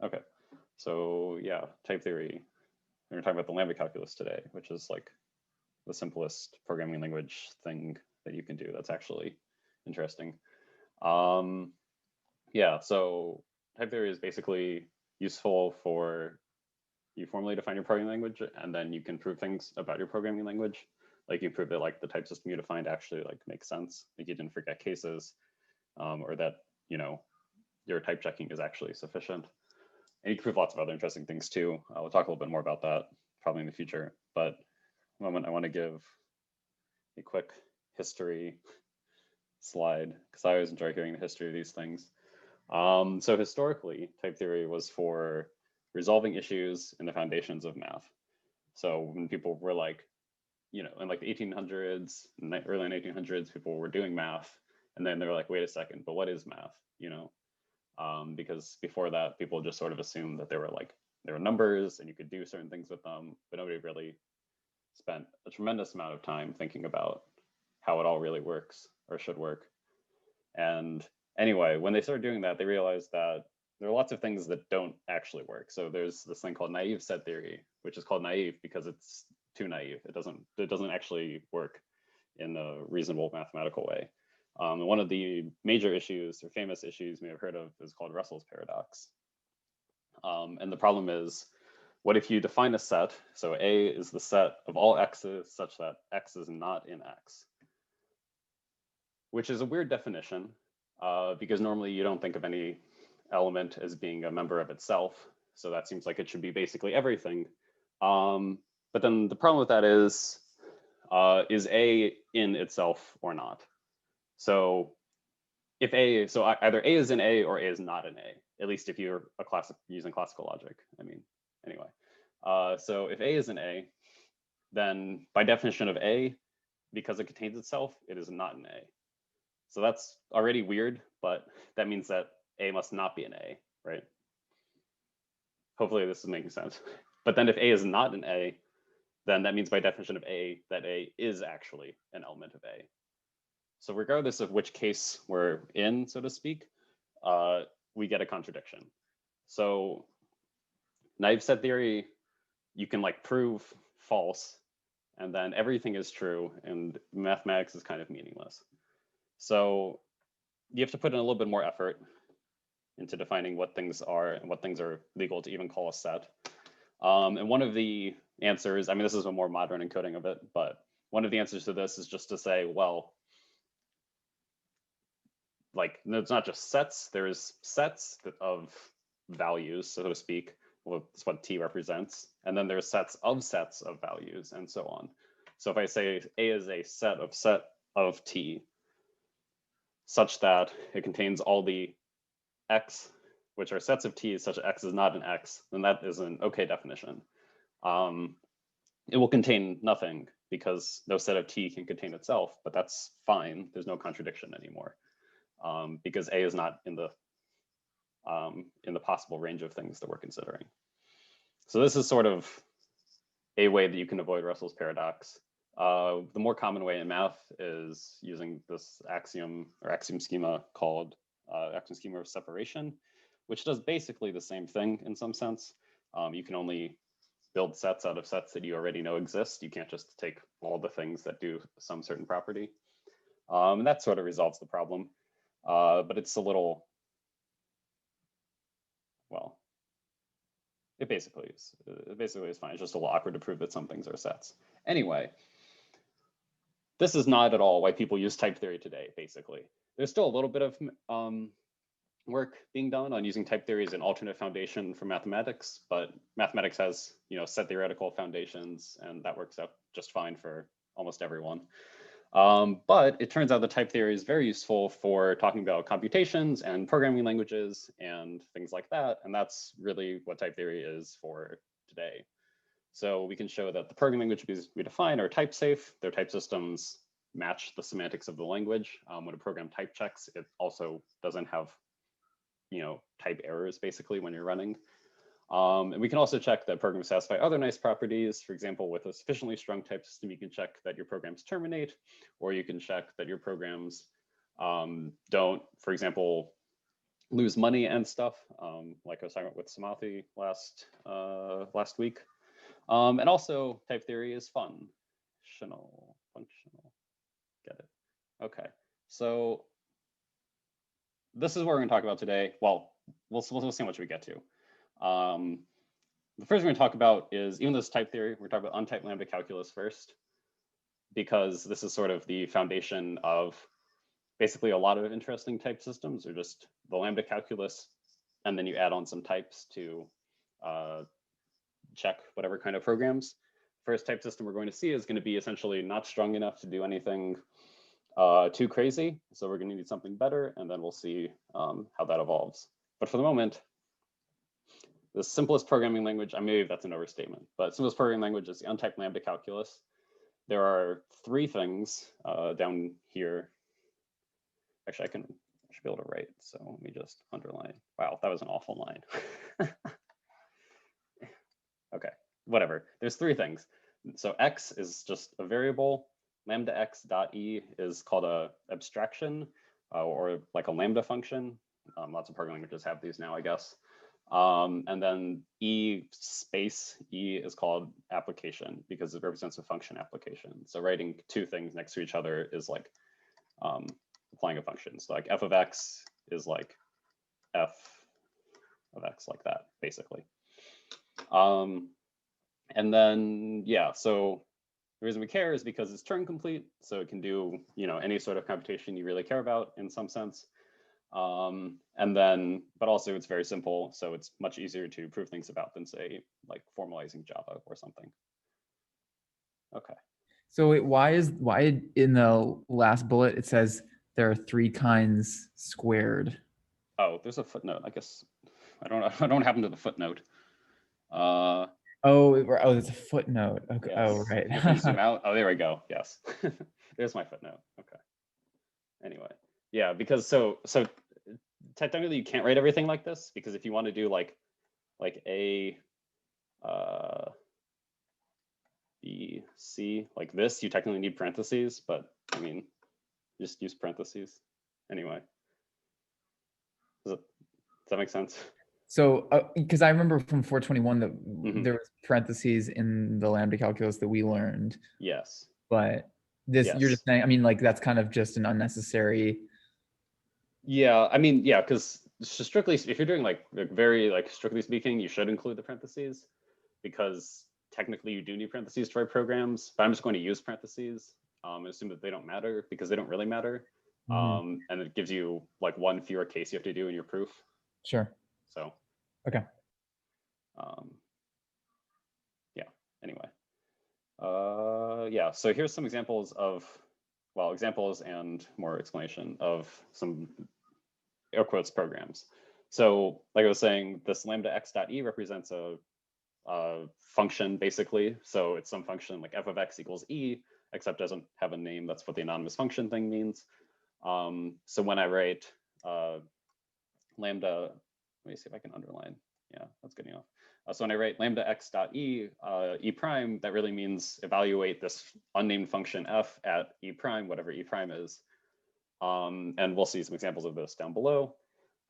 Okay, so yeah, type theory. We're talking about the Lambda calculus today, which is like the simplest programming language thing that you can do. That's actually interesting. Yeah, so type theory is basically useful for you formally define your programming language, and then you can prove things about your programming language. Like you prove that like the type system you defined actually like makes sense, like you didn't forget cases, or that your type checking is actually sufficient. And you can prove lots of other interesting things too. We'll talk a little bit more about that probably in the future. But a moment, I want to give a quick history slide because I always enjoy hearing the history of these things. So historically, type theory was for resolving issues in the foundations of math. So when people were like, in like the 1800s, early 1900s, people were doing math, and then they were like, wait a second, but what is math? Because before that, people just sort of assumed that there were numbers and you could do certain things with them, but nobody really spent a tremendous amount of time thinking about how it all really works or should work. And anyway, when they started doing that, they realized that there are lots of things that don't actually work. So there's this thing called naive set theory, which is called naive because it's too naive. It doesn't actually work in a reasonable mathematical way. One of the major issues or famous issues you may have heard of is called Russell's paradox. And the problem is, what if you define a set? So A is the set of all x's such that x is not in x, which is a weird definition because normally you don't think of any element as being a member of itself. So that seems like it should be basically everything. But then the problem with that is A in itself or not? So if either A is in A or A is not in A, at least if you're using classical logic. I mean, anyway. So if A is in A, then by definition of A, because it contains itself, it is not in A. So that's already weird, but that means that A must not be an A, right? Hopefully this is making sense. But then if A is not an A, then that means by definition of A that A is actually an element of A. So regardless of which case we're in, so to speak, we get a contradiction. So naive set theory, you can like prove false, and then everything is true, and mathematics is kind of meaningless. So you have to put in a little bit more effort into defining what things are and what things are legal to even call a set. And one of the answers, I mean, this is a more modern encoding of it, but one of the answers to this is just to say, well, like it's not just sets, there's sets of values, so to speak. Well, that's what T represents. And then there's sets of values and so on. So if I say A is a set of T such that it contains all the X, which are sets of T such that X is not an X, then that is an okay definition. It will contain nothing because no set of T can contain itself, but that's fine. There's no contradiction anymore. Because A is not in the possible range of things that we're considering. So this is sort of a way that you can avoid Russell's paradox. The more common way in math is using this axiom or axiom schema called axiom schema of separation, which does basically the same thing in some sense. You can only build sets out of sets that you already know exist. You can't just take all the things that do some certain property. And that sort of resolves the problem. But it's a little, well, it basically is fine. It's just a little awkward to prove that some things are sets. Anyway, this is not at all why people use type theory today, basically. There's still a little bit of work being done on using type theory as an alternate foundation for mathematics, but mathematics has set theoretical foundations, and that works out just fine for almost everyone. But it turns out that type theory is very useful for talking about computations and programming languages and things like that. And that's really what type theory is for today. So we can show that the programming languages we define are type safe. Their type systems match the semantics of the language. When a program type checks, it also doesn't have type errors basically when you're running. And we can also check that programs satisfy other nice properties. For example, with a sufficiently strong type system, you can check that your programs terminate, or you can check that your programs don't, for example, lose money and stuff, like I was talking about with Samathi last week. And also type theory is functional. Get it? Okay. So this is what we're going to talk about today. Well, we'll see how much we get to. The first we're going to talk about is, even though it's type theory, we're talking about untyped lambda calculus first, because this is sort of the foundation of basically a lot of interesting type systems, or just the lambda calculus, and then you add on some types to check whatever kind of programs. First type system we're going to see is going to be essentially not strong enough to do anything too crazy. So we're going to need something better, and then we'll see how that evolves. But for the moment, the simplest programming language, maybe that's an overstatement, but simplest programming language is the untyped lambda calculus. There are three things down here. Actually, I should be able to write, so let me just underline. Wow, that was an awful line. Okay, whatever. There's three things. So x is just a variable. Lambda x dot e is called a abstraction, or like a lambda function. Lots of programming languages have these now, I guess. And then e space e is called application, because it represents a function application. So writing two things next to each other is like applying a function. So like f of x is like f of x, like that, basically. And then, yeah, so the reason we care is because it's Turing complete, so it can do, any sort of computation you really care about in some sense. And then, but also it's very simple, so it's much easier to prove things about than, say, like formalizing Java or something. Okay. So why in the last bullet it says there are 3 kinds squared? Oh, there's a footnote. I guess I don't know what happened to the footnote. It's a footnote. Okay. Yes. Oh, right. If we zoom out, oh, there we go. Yes. There's my footnote. Okay. Anyway, yeah, because so technically you can't write everything like this, because if you want to do like A, B, C, like this, you technically need parentheses, but I mean, just use parentheses. Anyway. Does that make sense? So, because I remember from 421 that there was parentheses in the lambda calculus that we learned. Yes. But this, you're just saying, like that's kind of just an unnecessary. Yeah, I mean, yeah, because strictly, if you're doing like very strictly speaking, you should include the parentheses, because technically you do need parentheses to write programs. But I'm just going to use parentheses and assume that they don't matter, because they don't really matter. And it gives you like one fewer case you have to do in your proof. Sure. So. Okay. Yeah. Anyway. Yeah. So here's some examples and more explanation of some air quotes programs. So like I was saying, this lambda x dot e represents a function, basically. So it's some function like f of x equals e, except doesn't have a name. That's what the anonymous function thing means. So when I write lambda, let me see if I can underline. Yeah, that's good enough. So when I write lambda x dot e, e prime, that really means evaluate this unnamed function f at e prime, whatever e prime is. And we'll see some examples of this down below.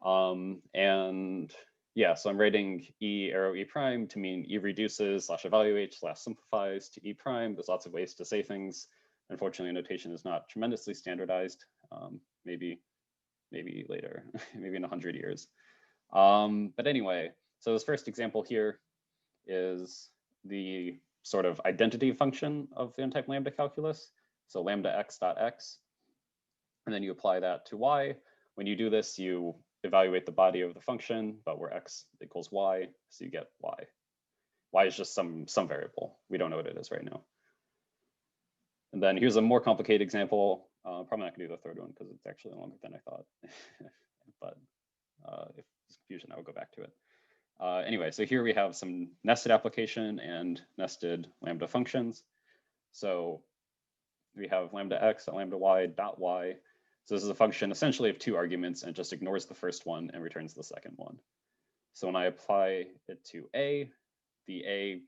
And yeah, so I'm writing e arrow e prime to mean e reduces / evaluates / simplifies to e prime. There's lots of ways to say things. Unfortunately, notation is not tremendously standardized. Maybe later, maybe in 100 years. But anyway, so this first example here is the sort of identity function of the untyped lambda calculus. So lambda x dot x, and then you apply that to y. When you do this, you evaluate the body of the function, but where x equals y, so you get y. Y is just some variable. We don't know what it is right now. And then here's a more complicated example. Probably not gonna do the third one because it's actually longer than I thought. But if there's confusion, I will go back to it. Anyway, so here we have some nested application and nested lambda functions. So we have lambda x and lambda y dot y. So this is a function essentially of 2 arguments and just ignores the first one and returns the second one. So when I apply it to a, the a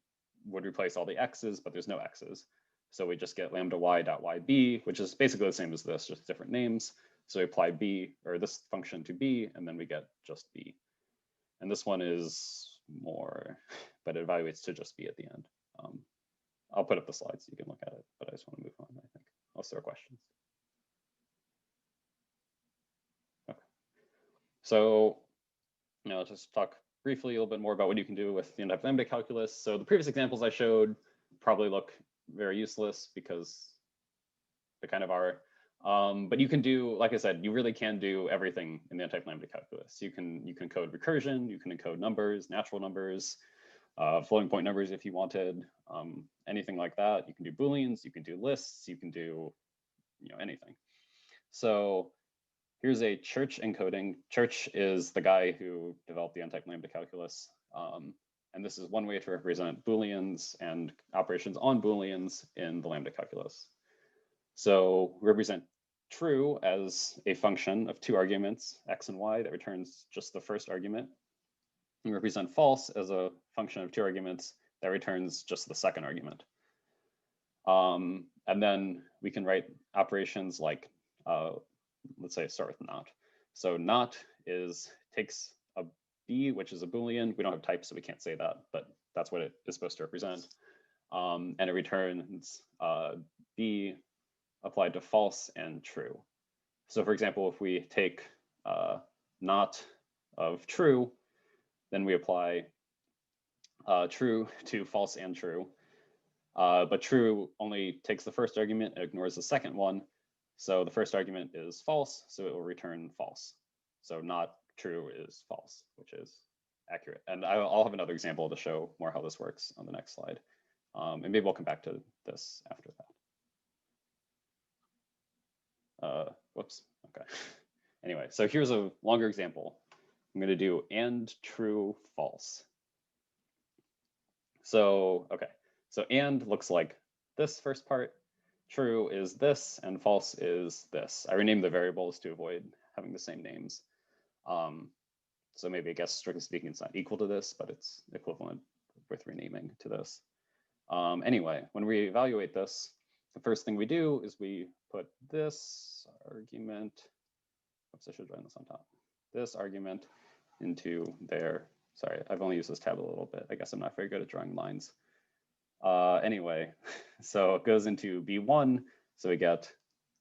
would replace all the x's, but there's no x's. So we just get lambda y dot yb, which is basically the same as this, just different names. So we apply b, or this function to b, and then we get just b. And this one is more, but it evaluates to just b at the end. I'll put up the slides so you can look at it, but I just want to move on, I think, unless there are questions. Okay. So now let's just talk briefly a little bit more about what you can do with the n-type lambda calculus. So the previous examples I showed probably look very useless because they kind of are. But you can do, like I said, you really can do everything in the n-type lambda calculus. You can code recursion, you can encode numbers, natural numbers, floating point numbers if you wanted, anything like that. You can do Booleans, you can do lists, you can do anything. So here's a Church encoding. Church is the guy who developed the n-type lambda calculus. And this is one way to represent Booleans and operations on Booleans in the lambda calculus. So we represent true as a function of two arguments, x and y, that returns just the first argument. And represent false as a function of two arguments that returns just the second argument. And then we can write operations like, let's say start with not. So not takes a b, which is a Boolean. We don't have types, so we can't say that, but that's what it is supposed to represent. And it returns b applied to false and true. So for example, if we take not of true, then we apply true to false and true. But true only takes the first argument and ignores the second one. So the first argument is false, so it will return false. So not true is false, which is accurate. And I'll have another example to show more how this works on the next slide. And maybe we'll come back to this after that. Whoops, okay. Anyway, so here's a longer example. I'm going to do and true false. So, okay, so and looks like this first part, true is this, and false is this. I renamed the variables to avoid having the same names. So maybe I guess strictly speaking, it's not equal to this, but it's equivalent with renaming to this. Anyway, when we evaluate this, the first thing we do is we put this argument, oops, I should write this on top, this argument into there. Sorry, I've only used this tab a little bit. I guess I'm not very good at drawing lines. Anyway, so it goes into B1. So we get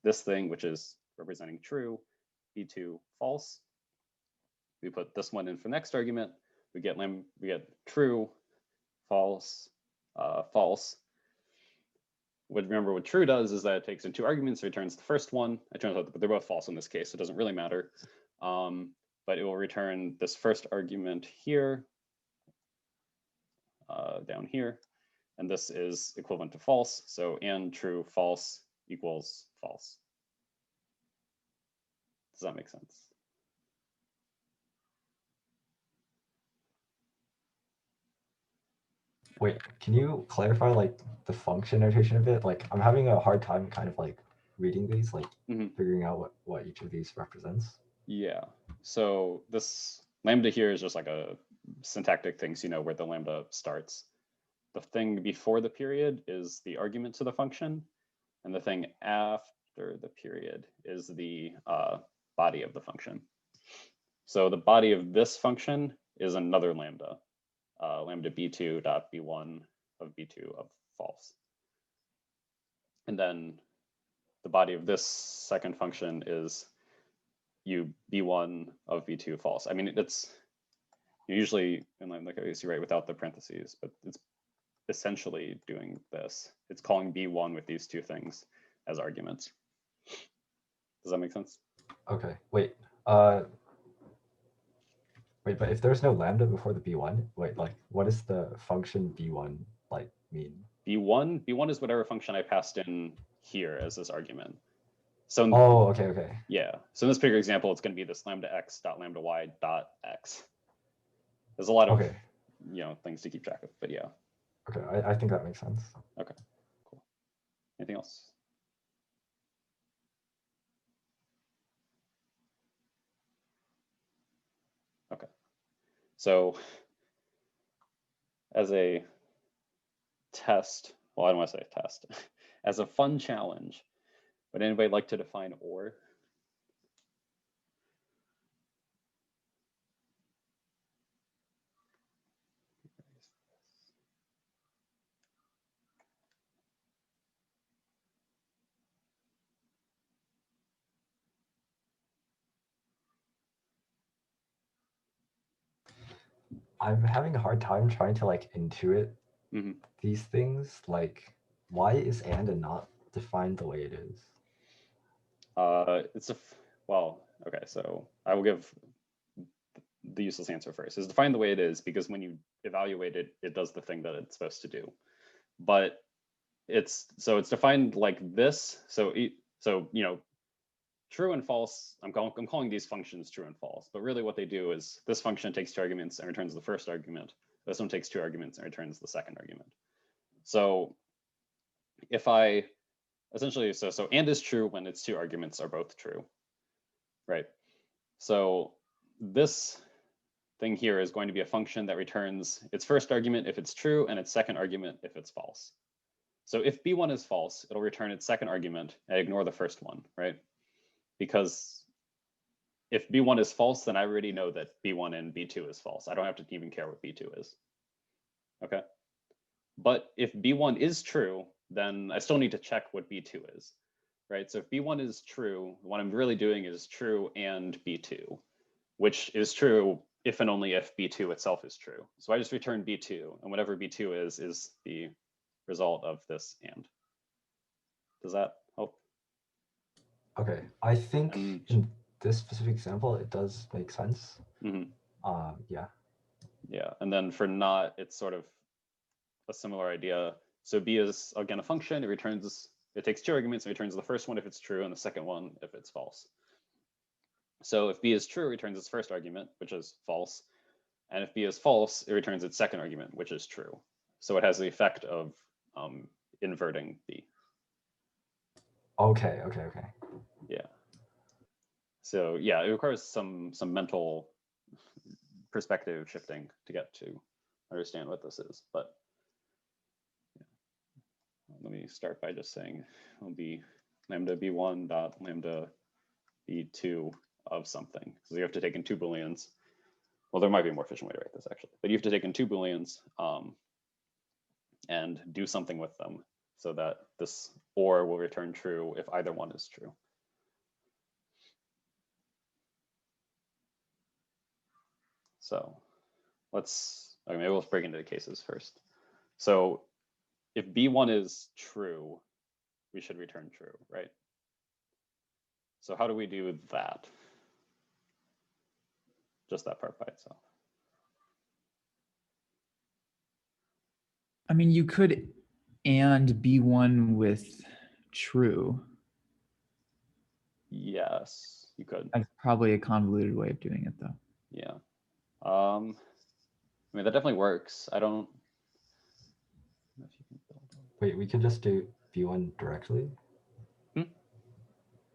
this thing, which is representing true, B2 false. We put this one in for next argument. We get true, false, false. Remember what true does is that it takes in two arguments, returns the first one. It turns out that they're both false in this case, so it doesn't really matter. But it will return this first argument here, down here. And this is equivalent to false. So and true, false equals false. Does that make sense? Wait, can you clarify like the function notation a bit? Like I'm having a hard time kind of like reading these, like figuring out what each of these represents. Yeah, so this lambda here is just like a syntactic thing, so you know where the lambda starts. The thing before the period is the argument to the function, and the thing after the period is the body of the function. So the body of this function is another lambda, lambda b2 dot b1 of b2 of false. And then the body of this second function is b1 of b2 false. I mean, it's usually in lambda calculus you write without the parentheses, but it's essentially doing this. It's calling b1 with these two things as arguments. Does that make sense? Okay, wait, but if there's no lambda before the b1, wait, like what does the function b1 like mean? B1 is whatever function I passed in here as this argument. So okay. Yeah, so in this particular example, it's going to be this lambda x dot lambda y dot x. There's a lot of things to keep track of, but yeah. Okay, I think that makes sense. Okay, cool. Anything else? Okay, so as a test, well, I don't want to say test, as a fun challenge, would anybody like to define OR? I'm having a hard time trying to like intuit these things. Like, why is and not defined the way it is? Well, okay, so I will give the useless answer first. Is defined the way it is because when you evaluate it, it does the thing that it's supposed to do. But it's defined like this. So true and false. I'm calling these functions true and false. But really, what they do is this function takes 2 arguments and returns the first argument. This one takes 2 arguments and returns the second argument. So if I essentially so and is true when its 2 arguments are both true, right? So this thing here is going to be a function that returns its first argument if it's true and its second argument if it's false. So if B1 is false, it'll return its second argument and ignore the first one, right? Because if B1 is false, then I already know that B1 and B2 is false. I don't have to even care what B2 is. Okay. But if B1 is true, then I still need to check what B2 is, right? So if B1 is true, what I'm really doing is true and B2, which is true if and only if B2 itself is true. So I just return B2, and whatever B2 is the result of this and. Does that help? Okay, I think in this specific example, it does make sense. Yeah. Yeah, and then for not, it's sort of a similar idea. So B is, again, a function. It takes 2 arguments and returns the first one if it's true and the second one if it's false. So if B is true, it returns its first argument, which is false. And if B is false, it returns its second argument, which is true. So it has the effect of inverting B. Okay. Yeah. So yeah, it requires some mental perspective shifting to get to understand what this is. But yeah. Let me start by just saying it'll be lambda B1 dot lambda B2 of something. So you have to take in 2 booleans. Well, there might be a more efficient way to write this actually, but you have to take in 2 booleans and do something with them so that this or will return true if either one is true. So maybe we'll break into the cases first. So if B1 is true, we should return true, right? So how do we do that? Just that part by itself. I mean, you could and B1 with true. Yes, you could. That's probably a convoluted way of doing it, though. Yeah. I mean, that definitely works. I don't know if you can build. Wait, we could just do B1 directly?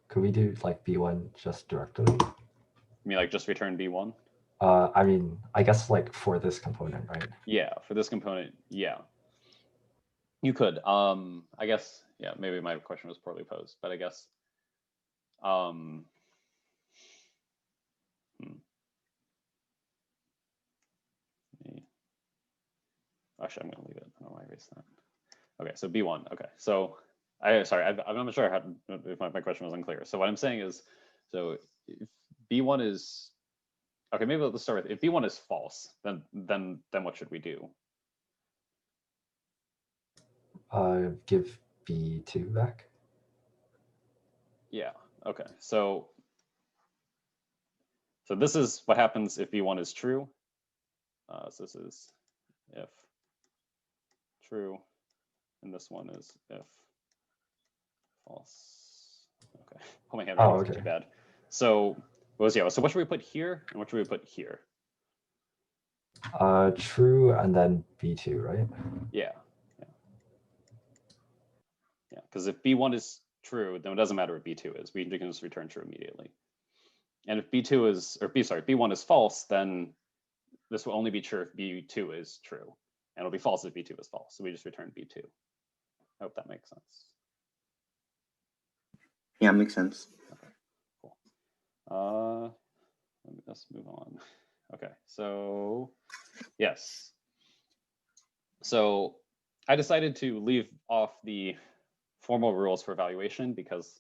Could we do like B1 just directly? You mean like just return B1? I mean, I guess like for this component, right? Yeah, for this component, yeah. You could. I guess, yeah, maybe my question was poorly posed, but I guess actually, I'm going to leave it. I don't know why I erased that. Okay, so B1. Okay, so I'm not sure if my question was unclear. So what I'm saying is, so if B1 is okay, maybe let's start with if B1 is false, then what should we do? Give B2 back. Yeah. Okay. So this is what happens if B1 is true. So this is if true, and this one is if false. Okay. Oh, my handwriting is too bad. So what should we put here, and what should we put here? True, and then B2, right? Yeah. Because if B1 is true, then it doesn't matter what B2 is. We can just return true immediately. And if B1 is false, then this will only be true if B2 is true. And it'll be false if B2 is false. So we just return B2. I hope that makes sense. Yeah, makes sense. Okay, cool. Let me just move on. Okay, so yes. So I decided to leave off the formal rules for evaluation because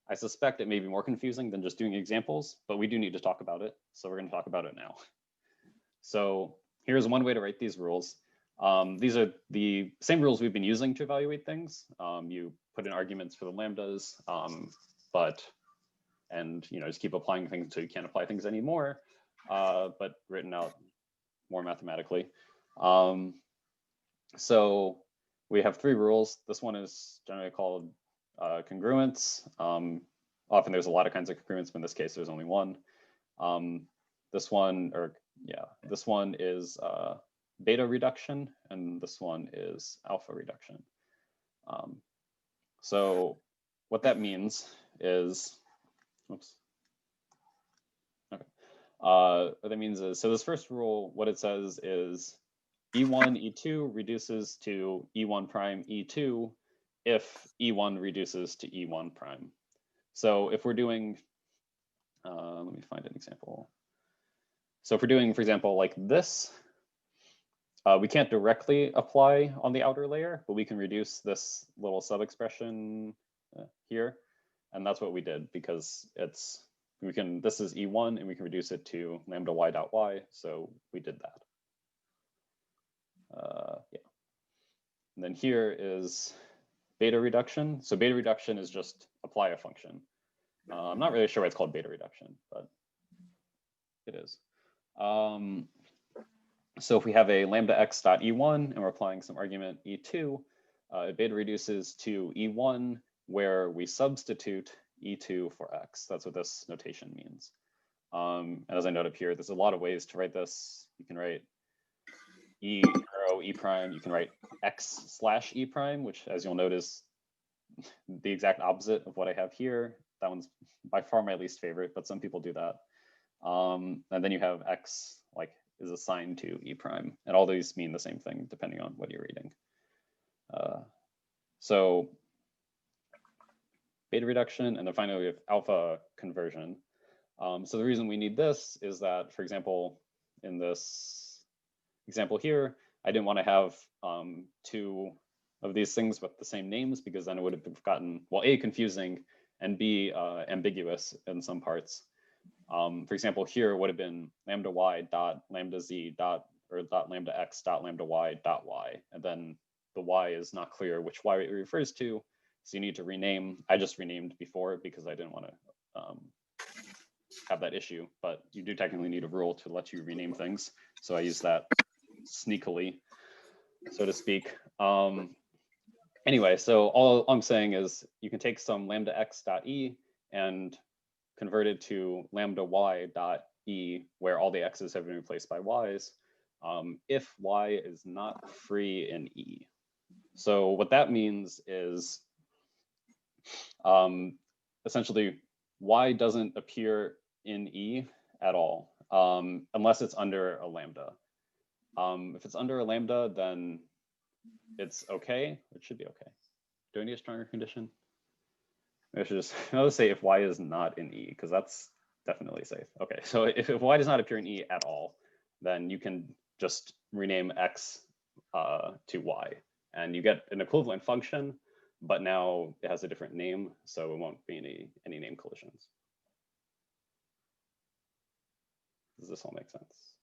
I suspect it may be more confusing than just doing examples, but we do need to talk about it. So we're going to talk about it now. So here's one way to write these rules. These are the same rules we've been using to evaluate things. You put in arguments for the lambdas, and just keep applying things until you can't apply things anymore, but written out more mathematically. So we have 3 rules. This one is generally called congruence. Often there's a lot of kinds of congruence, but in this case, there's only one. This one is beta reduction, and this one is alpha reduction. So what that means is, oops. Okay. What that means is, so this first rule, what it says is E1, E2 reduces to E1 prime, E2 if E1 reduces to E1 prime. So if we're doing, let me find an example. So if we're doing, for example, like this, we can't directly apply on the outer layer, but we can reduce this little sub-expression here. And that's what we did, because this is E1 and we can reduce it to lambda y dot y. So we did that. Yeah. And then here is beta reduction. So beta reduction is just apply a function. I'm not really sure why it's called beta reduction, but it is. So if we have a lambda x dot E1 and we're applying some argument E2, it beta reduces to E1 where we substitute E2 for x. That's what this notation means. And as I note up here, there's a lot of ways to write this. You can write E arrow E prime. You can write x slash E prime, which, as you'll notice, the exact opposite of what I have here. That one's by far my least favorite, but some people do that. And then you have x is assigned to E prime, and all these mean the same thing depending on what you're reading. So beta reduction, and then finally we have alpha conversion. So the reason we need this is that, for example, in this example here, I didn't want to have 2 of these things with the same names, because then it would have gotten, well, A, confusing, and B, ambiguous in some parts. For example, here would have been lambda y dot lambda z dot, or dot lambda x dot lambda y dot y. And then the y is not clear which y it refers to. So you need to rename. I just renamed before because I didn't want to have that issue, but you do technically need a rule to let you rename things. So I use that sneakily, so to speak. Anyway, so all I'm saying is you can take some lambda x dot e and convert it to lambda y dot e, where all the x's have been replaced by y's, if y is not free in e. So what that means is essentially y doesn't appear in e at all, unless it's under a lambda. If it's under a lambda, then it's okay. It should be okay. Do I need a stronger condition? I should just say if y is not in E, because that's definitely safe. Okay, so if y does not appear in E at all, then you can just rename x to y, and you get an equivalent function, but now it has a different name, so it won't be any name collisions. Does this all make sense?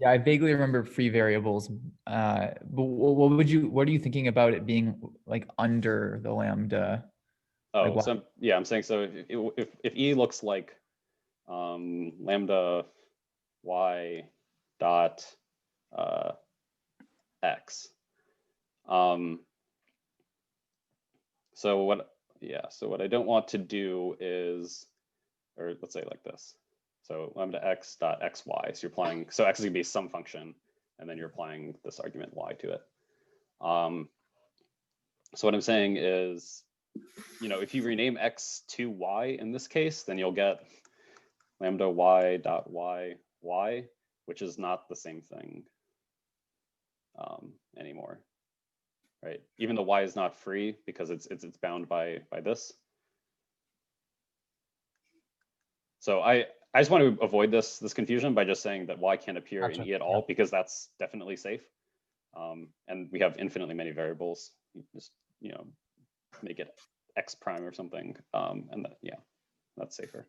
Yeah, I vaguely remember free variables, but what are you thinking about it being like under the lambda? Oh, like so yeah, I'm saying, so if E looks like lambda y dot x, so what I don't want to do is, or let's say like this. So lambda x dot xy. So you're applying, so x is gonna be some function, and then you're applying this argument y to it. So what I'm saying is, if you rename x to y in this case, then you'll get lambda y dot y, which is not the same thing anymore, right? Even though y is not free because it's bound by this. So I just want to avoid this confusion by just saying that y can't appear in E at all, because that's definitely safe. And we have infinitely many variables. You just make it x prime or something, and that's safer.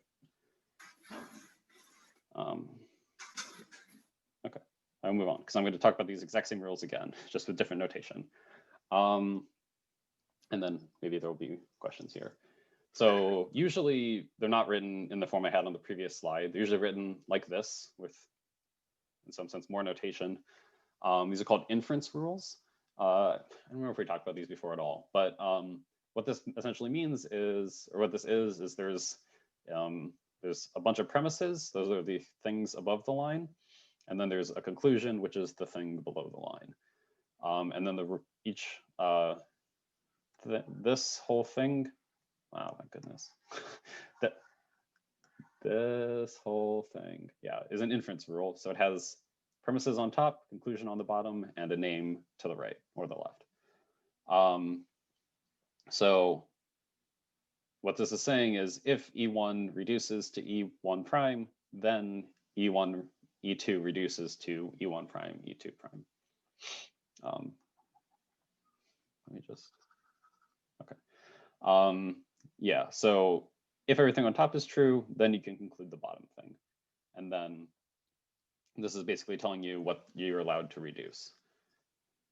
I'll move on because I'm going to talk about these exact same rules again, just with different notation. And then maybe there will be questions here. So usually they're not written in the form I had on the previous slide. They're usually written like this with, in some sense, more notation. These are called inference rules. I don't remember if we talked about these before at all, but what this essentially means is, or what this is there's a bunch of premises. Those are the things above the line. And then there's a conclusion, which is the thing below the line. And then this whole thing, wow, my goodness. This whole thing, yeah, is an inference rule. So it has premises on top, conclusion on the bottom, and a name to the right or the left. So what this is saying is if E1 reduces to E1 prime, then E2 reduces to E1 prime, E2 prime. Let me just, okay. Yeah, so if everything on top is true, then you can conclude the bottom thing. And then this is basically telling you what you're allowed to reduce.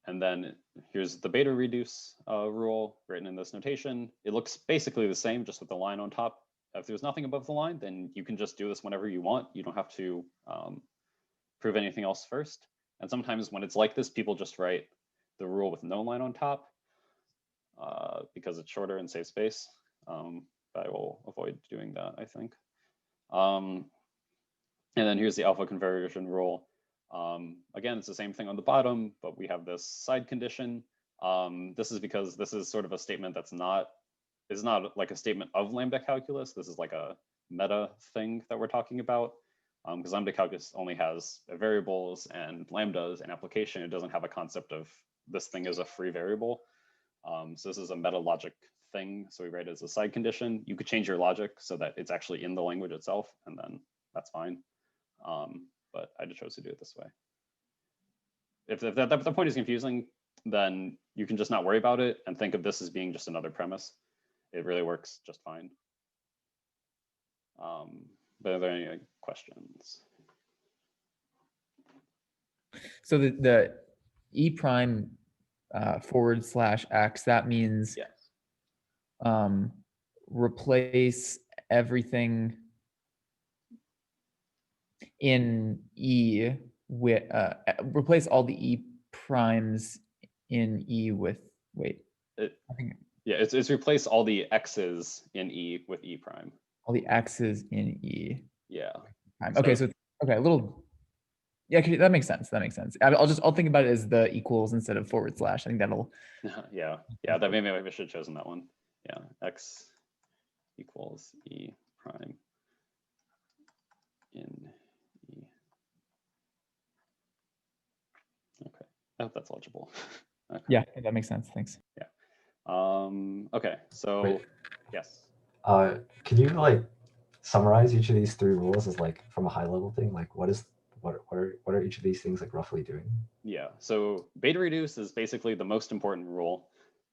And then here's the beta reduce rule written in this notation. It looks basically the same, just with the line on top. If there's nothing above the line, then you can just do this whenever you want. You don't have to prove anything else first. And sometimes when it's like this, people just write the rule with no line on top because it's shorter and saves space. But I will avoid doing that, I think. And then here's the alpha conversion rule. Again, it's the same thing on the bottom, but we have this side condition. This is because this is sort of a statement that's not like a statement of lambda calculus. This is like a meta thing that we're talking about. Because lambda calculus only has variables and lambdas and application. It doesn't have a concept of this thing as a free variable. So this is a meta logic thing. So we write it as a side condition. You could change your logic so that it's actually in the language itself, and then that's fine. But I just chose to do it this way. If the point is confusing, then you can just not worry about it and think of this as being just another premise. It really works just fine. But are there any questions? So the E prime /x, that means yes. Replace everything in E with, replace all the E primes in E with, wait. Yeah, it's replace all the X's in E with E prime. All the X's in E. Yeah. Okay, so okay, a little, yeah, that makes sense. That makes sense. I'll think about it as the equals instead of /. I think that'll. Yeah, that maybe I should have chosen that one. Yeah, X equals E prime in E. Okay, I hope that's legible. Okay. Yeah, that makes sense. Thanks. Yeah. Okay, so Wait. yes. Can you like summarize each of these three rules as like from a high level thing? Like what are each of these things like roughly doing? Yeah, so beta reduce is basically the most important rule.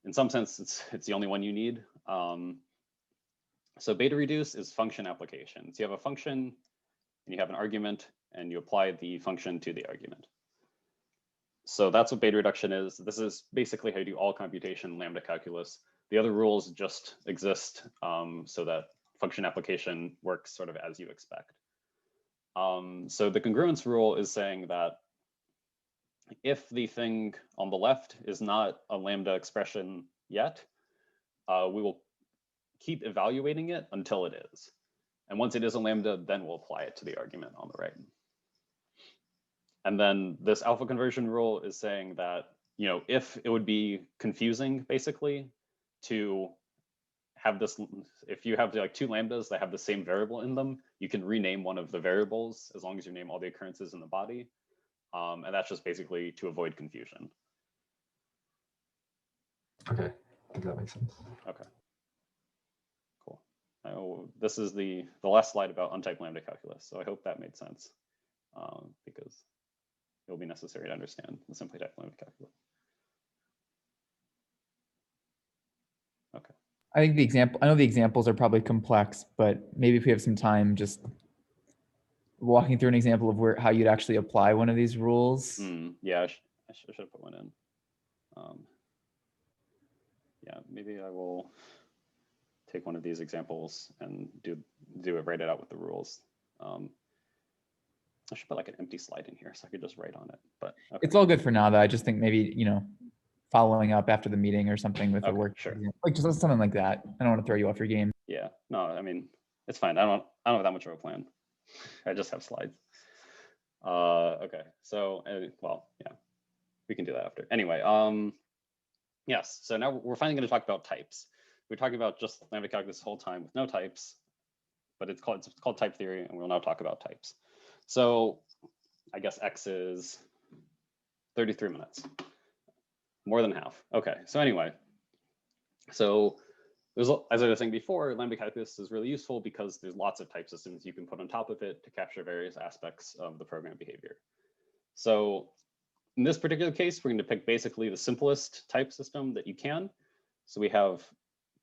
In some sense, it's the only one you need. So beta reduce is function applications. You have a function and you have an argument and you apply the function to the argument. So that's what beta reduction is. This is basically how you do all computation in lambda calculus. The other rules just exist so that function application works sort of as you expect. So the congruence rule is saying that if the thing on the left is not a lambda expression yet, we will keep evaluating it until it is. And once it is a lambda, then we'll apply it to the argument on the right. And then this alpha conversion rule is saying that, if it would be confusing basically to have this, if you have like two lambdas that have the same variable in them, you can rename one of the variables as long as you name all the occurrences in the body. And that's just basically to avoid confusion. Okay, I think that makes sense. Okay, cool. This is the last slide about untyped lambda calculus. So I hope that made sense because it will be necessary to understand the simply typed lambda calculus. Okay. I think I know the examples are probably complex, but maybe if we have some time, just walking through an example of how you'd actually apply one of these rules? Yeah, I should have put one in. Yeah, maybe I will take one of these examples and write it out with the rules. I should put like an empty slide in here so I could just write on it. But okay. It's all good for now, though. I just think maybe, following up after the meeting or something with a work, sure. Like just something like that. I don't want to throw you off your game. Yeah, no, I mean, it's fine. I don't have that much of a plan. I just have slides. Okay, so well, yeah, we can do that after. Anyway, yes. So now we're finally going to talk about types. We're talking about just lambda calculus this whole time with no types, but it's called type theory, and we'll now talk about types. So I guess X is 33 minutes, more than half. Okay, so anyway, so as I was saying before, lambda calculus is really useful because there's lots of type systems you can put on top of it to capture various aspects of the program behavior. So in this particular case, we're going to pick basically the simplest type system that you can. So we have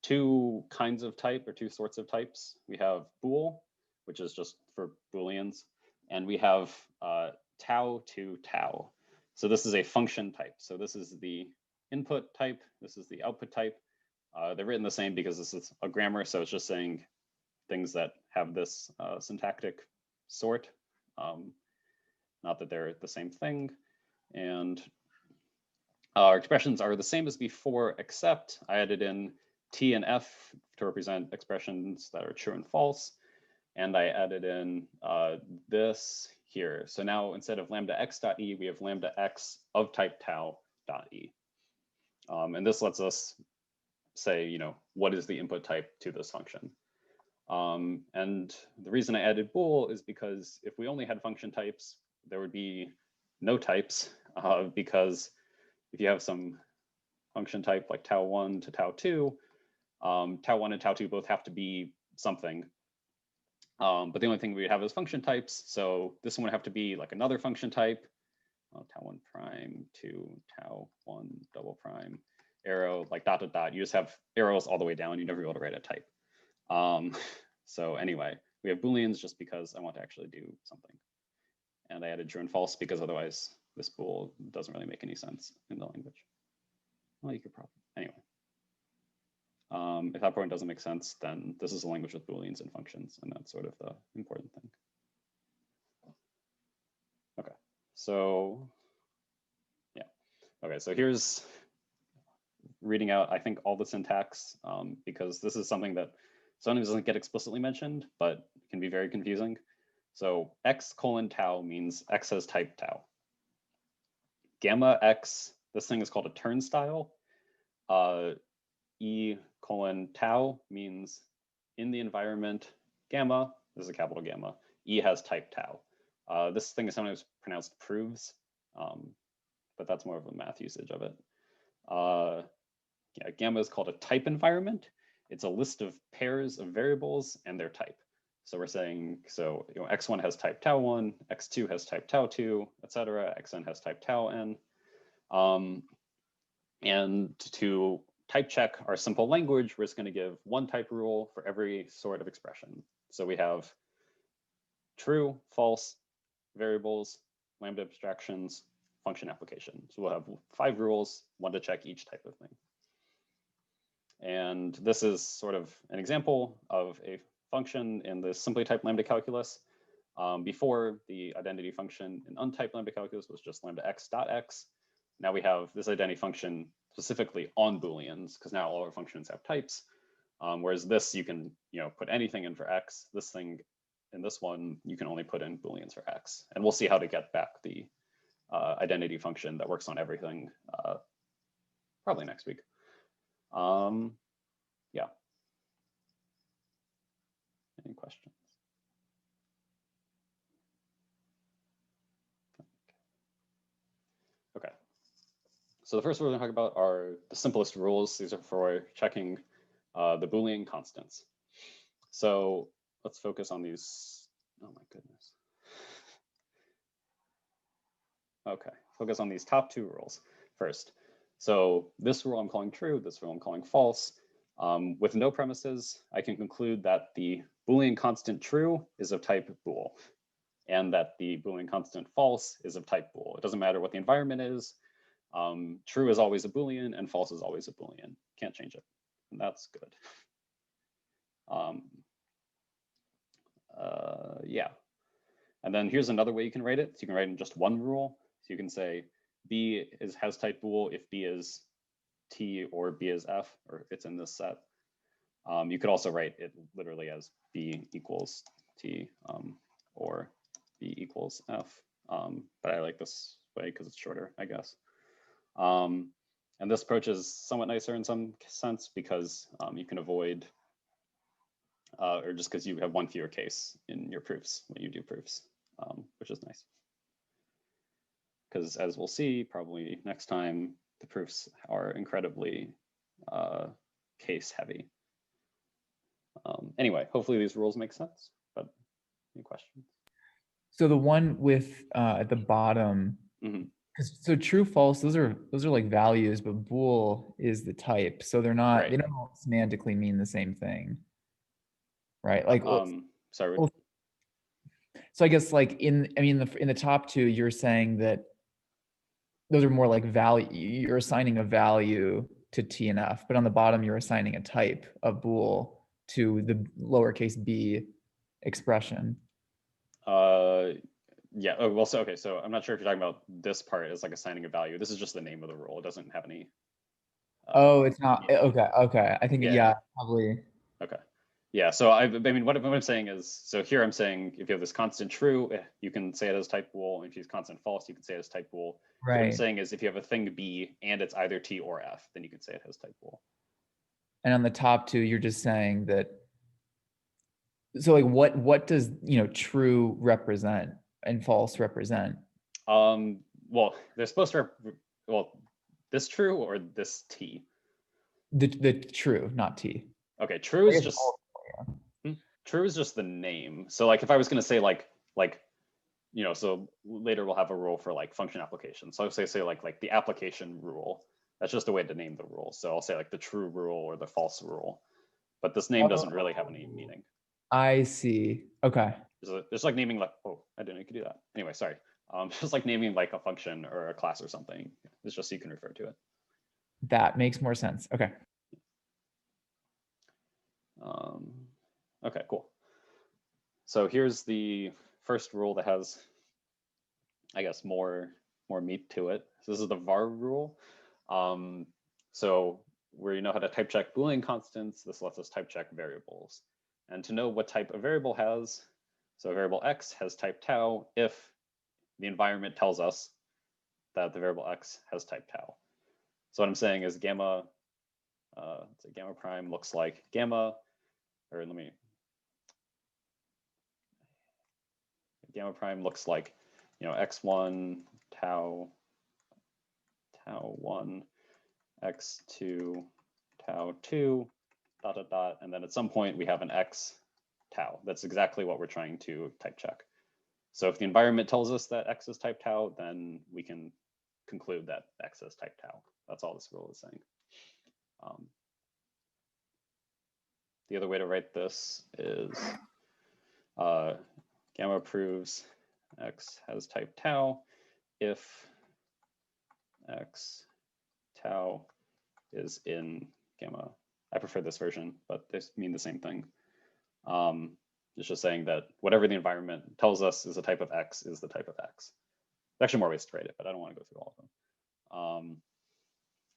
two kinds of type, or two sorts of types. We have bool, which is just for Booleans, and we have tau to tau. So this is a function type. So this is the input type. This is the output type. They're written the same because this is a grammar. So it's just saying things that have this syntactic sort, not that they're the same thing. And our expressions are the same as before, except I added in T and F to represent expressions that are true and false. And I added in this here. So now instead of lambda x dot e, we have lambda x of type tau dot e. And this lets us say, what is the input type to this function? And the reason I added bool is because if we only had function types, there would be no types, because if you have some function type like tau1 to tau2, tau1 and tau2 both have to be something. But the only thing we have is function types. So this one would have to be like another function type, tau1 prime to tau1 double prime, arrow, like dot, dot, dot. You just have arrows all the way down. You never be able to write a type. So anyway, we have Booleans just because I want to actually do something. And I added true and false because otherwise this bool doesn't really make any sense in the language. Well, you could probably, anyway. If that point doesn't make sense, then this is a language with Booleans and functions, and that's sort of the important thing. Okay, so yeah. Okay, so here's reading out, I think, all the syntax, because this is something that sometimes doesn't get explicitly mentioned, but can be very confusing. So x colon tau means x has type tau. Gamma x, this thing is called a turnstile. E colon tau means in the environment gamma, this is a capital gamma, E has type tau. This thing is sometimes pronounced proves, but that's more of a math usage of it. Yeah, gamma is called a type environment. It's a list of pairs of variables and their type. So we're saying, so x1 has type tau1, x2 has type tau2, etc. Xn has type tau(n). And to type check our simple language, we're just going to give one type rule for every sort of expression. So we have true, false, variables, lambda abstractions, function application. So we'll have 5 rules, one to check each type of thing. And this is sort of an example of a function in the simply typed lambda calculus. Before, the identity function in untyped lambda calculus was just lambda x dot x. Now we have this identity function specifically on Booleans, because now all our functions have types. Whereas this, you can put anything in for x. This thing in this one, you can only put in Booleans for x. And we'll see how to get back the identity function that works on everything probably next week. Yeah. Any questions? Okay. So the first we're going to talk about are the simplest rules. These are for checking the Boolean constants. So let's focus on these. Oh my goodness. Okay, focus on these top 2 rules first. So this rule I'm calling true, this rule I'm calling false. With no premises, I can conclude that the Boolean constant true is of type bool. and that the Boolean constant false is of type bool. It doesn't matter what the environment is. True is always a Boolean and false is always a Boolean. Can't change it. And that's good. Yeah. And then here's another way you can write it. So you can write in just one rule. So you can say B has type bool if B is T or B is F, or it's in this set. You could also write it literally as B equals T or B equals F. But I like this way because it's shorter, I guess. And this approach is somewhat nicer in some sense because you can avoid, or just because you have one fewer case in your proofs when you do proofs, which is nice. Because as we'll see, probably next time, the proofs are incredibly case heavy. Anyway, hopefully these rules make sense, but any questions? So the one with at the bottom, so true, false, those are like values, but bool is the type. So they're not, Right. they don't semantically mean the same thing, right? Like, sorry. So I guess like in the top two, you're saying that those are more like value, you're assigning a value to T and F, but on the bottom, you're assigning a type of bool to the lowercase b expression. Yeah. Oh, well, so okay. So I'm not sure if you're talking about this part as like assigning a value. This is just the name of the rule. It doesn't have any. Oh, it's not. Yeah. Okay. I think yeah, probably. Okay. Yeah. So I mean, what I'm saying is, so here I'm saying if you have this constant true, you can say it as type bool. If you use constant false, you can say it as type bool. Right. What I'm saying is if you have a thing B and it's either T or F, then you can say it has type bool. And on the top two, you're just saying that. So like what does true represent and false represent? Well, they're supposed to this true or this T? The true, not T. Okay, true is just true is just the name. So like if I was going to say like so later we'll have a rule for like function application. So I'll say like the application rule. That's just a way to name the rule. So I'll say like the true rule or the false rule. But this name doesn't really have any meaning. I see. Okay. It's like naming like, oh, I didn't know you could do that. Anyway, sorry. Just like naming like a function or a class or something. It's just so you can refer to it. That makes more sense. Okay. Okay, cool. So here's the first rule that has, I guess, more meat to it. So this is the var rule. So where you know how to type check Boolean constants, this lets us type check variables. And to know what type a variable has, so a variable x has type tau if the environment tells us that the variable x has type tau. So what I'm saying is gamma, so gamma prime looks like gamma, or gamma prime looks like, x1 tau 1, x2 tau 2, ... and then at some point we have an x tau. That's exactly what we're trying to type check. So if the environment tells us that x is type tau, then we can conclude that x is type tau. That's all this rule is saying. The other way to write this is gamma proves x has type tau if x tau is in gamma. I prefer this version, but they mean the same thing. It's just saying that whatever the environment tells us is a type of x is the type of x. There's actually more ways to write it, but I don't want to go through all of them.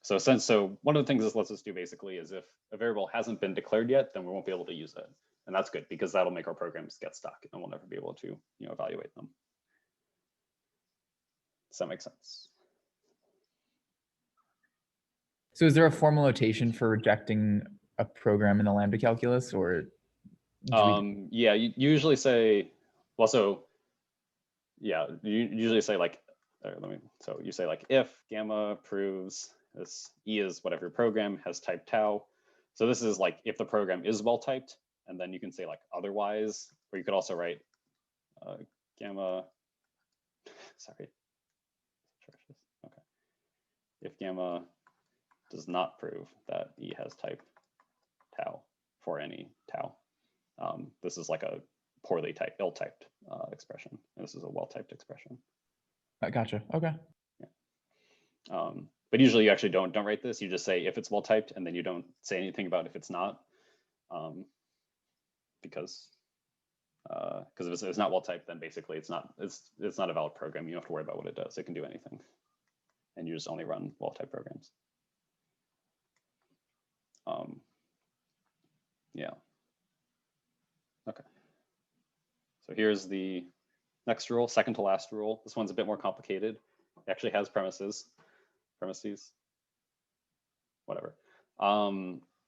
So one of the things this lets us do basically is if a variable hasn't been declared yet, then we won't be able to use it. And that's good because that'll make our programs get stuck and we'll never be able to evaluate them. Does that make sense? So is there a formal notation for rejecting a program in the Lambda calculus, or? Yeah, you usually say, well, so yeah, you usually say like, so you say like if gamma proves this E is whatever your program has type tau. So this is like if the program is well typed, and then you can say like otherwise, or you could also write gamma, sorry. Okay. If gamma does not prove that E has type tau for any tau. This is like a poorly typed, ill-typed expression. And this is a well-typed expression. I gotcha. Okay. But usually you actually don't write this. You just say if it's well-typed, and then you don't say anything about if it's not, because if it's not well-typed, then basically it's not a valid program. You don't have to worry about what it does. It can do anything, and you just only run well-typed programs. Yeah. Okay. So here's the next rule, second to last rule. This one's a bit more complicated. It actually has premises, whatever.